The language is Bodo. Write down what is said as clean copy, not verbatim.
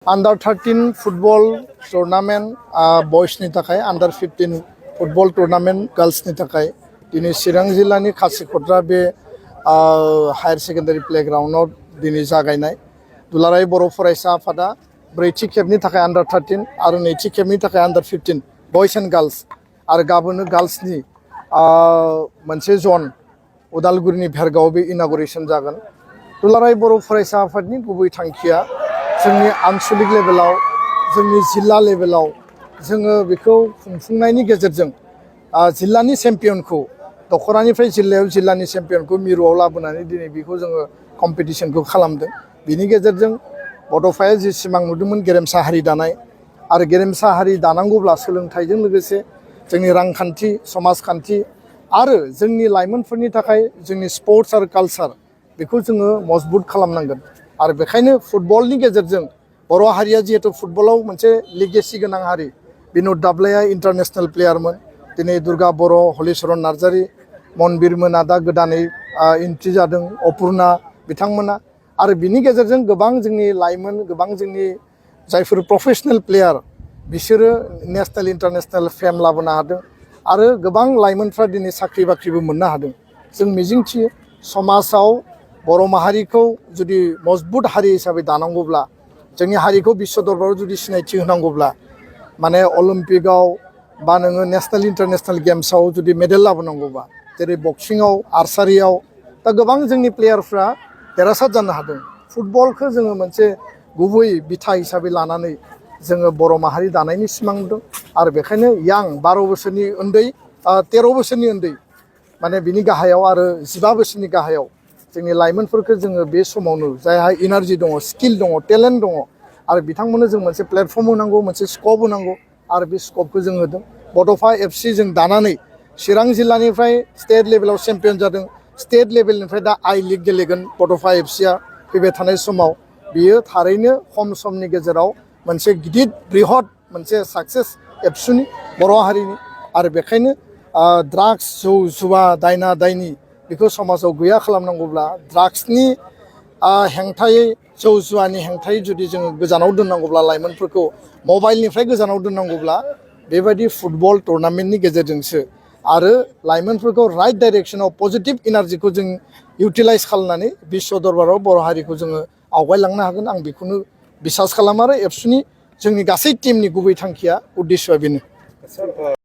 Under 13 football tournament boys ni takai, under 15 football tournament girls ni takai. Dini Chirang jillani Khasikotra be higher secondary playground or dini jagainai. Dularai boro faraisa afada ब्रैथि खेबनि थाखाय under 13 आरो नैथि खेबनि थाखाय under 15 boys and girls आरो गाबोनो girlsनि मोनसे जन उदालगुरिनि भेरगाव बे इनॉग्रेशन जागोन। दुलाराय बर' फरायसा आफादनि गुबै थांखिया जोंनि आनसलिक लेभेलाव जोंनि जिल्ला लेभेलाव जोङो बेखौ खुंफुंनायनि गेजेरजों जिल्लानि चेम्पियनखौ दखरानिफ्राय जिल्लायाव जिल्लानि चेम्पियनखौ मिरुआव लाबोनानै दिनै बेखौ जोङो कम्पिटिशनखौ खालामदों। बिनि गेजेरजों बड'फाया जि सिमां नुदोंमोन गेरेमसा हारि दानाय आरो गेरेमसा हारि दानांगौब्ला सोलोंथाइजों लोगोसे जोंनि रांखान्थि समाजखान्थि आरो जोंनि लाइमोनफोरनि थाखाय जोंनि स्पर्ट्स आरो कालचार बेखौ जोङो मजबुत खालामनांगोन। आरो बेखायनो फुटबलनि गेजेरजों बर' हारिया जिहेतु फुटबलाव मोनसे लिगेसि गोनां हारि बिनोद दाब्लाया इन्टारनेशनेल प्लेयारमोन। दिनै दुर्गा बर' हलिचरन नार्जारी मनबिर मोना दा गोदानै एन्ट्रि जादों अपुर्णा बिथांमोना आरो बिनि गेजेरजों गोबां जोंनि लाइमोन गोबां जोंनि जायफोर प्रफेशनेल प्लेयार बिसोरो नेशनेल इन्टारनेशनेल फेम लाबोनो हादों आरो गोबां लाइमोनफ्रा दिनै साख्रि बाख्रिबो मोननो हादों। जों मिजिंथियो समाजाव बर' माहारिखौ जुदि मजबुत हारि हिसाबै दानांगौब्ला जोंनि हारिखौ बिश्व दरबाराव जुदि सिनायथि होनांगौब्ला माने अलिम्पिकआव बा नोङो नेशनेल इन्टारनेशनेल गेम्सआव जुदि मेडेल लाबोनांगौबा जेरै बक्सिंआव आर्सारियाव दा गोबां जोंनि प्लेयारफ्रा देरहासार जानो हादों। फुटबलखौ जोङो मोनसे गुबै बिथा हिसाबै लानानै जोङो बर' माहारि दानायनि सिमां नुदों आरो बेखायनो यां 12 बोसोरनि उन्दै 13 बोसोरनि उन्दै माने बिनि गाहायाव आरो 15 बोसोरनि गाहायाव जोंनि लाइमोनफोरखौ जोङो बे समावनो जायहा एनार्जि दङ स्किल दङ टेलेन्ट दङ आरो बिथांमोननो जों मोनसे प्लेटफर्म होनांगौ मोनसे स्कप होनांगौ आरो बे स्कपखौ जों होदों। बड'फा एफसि जों दानानै चिरां जिल्लानिफ्राय स्टेट लेभेलाव चेम्पियन जादों। स्टेट लेभेलनिफ्राय दा आई लीग गेलेगोन बड'फा एफसिया फैबाय थानाय समाव बियो थारैनो खम समनि गेजेराव मोनसे गिदिर बृहत मोनसे साक्सेस एबसुनि बर' हारिनि आरो बेखायनो ड्राग्स जौ जुवा दायना दायनि बेखौ समाजाव गैया खालामनांगौब्ला ड्राग्सनि हेंथायै जौ जुवानि हेंथायै जुदि जोङो गोजानाव दोननांगौब्ला लाइमोनफोरखौ मबाइलनिफ्राय गोजानाव दोननांगौब्ला बेबायदि फुटबल टुर्नामेन्टनि गेजेरजोंसो आरो लाइमोनफोरखौ राइट डाइरेक्सनाव पजिटिभ एनार्जिखौ जों इउटिलाइज खालामनानै बिश्व दरबाराव बर' हारिखौ जोङो आवगायलांनो हागोन। आं बेखौनो बिसास खालामो आरो एबसुनि जोंनि गासै टीमनि गुबै थांखिया उद्देश्यआ बेनो।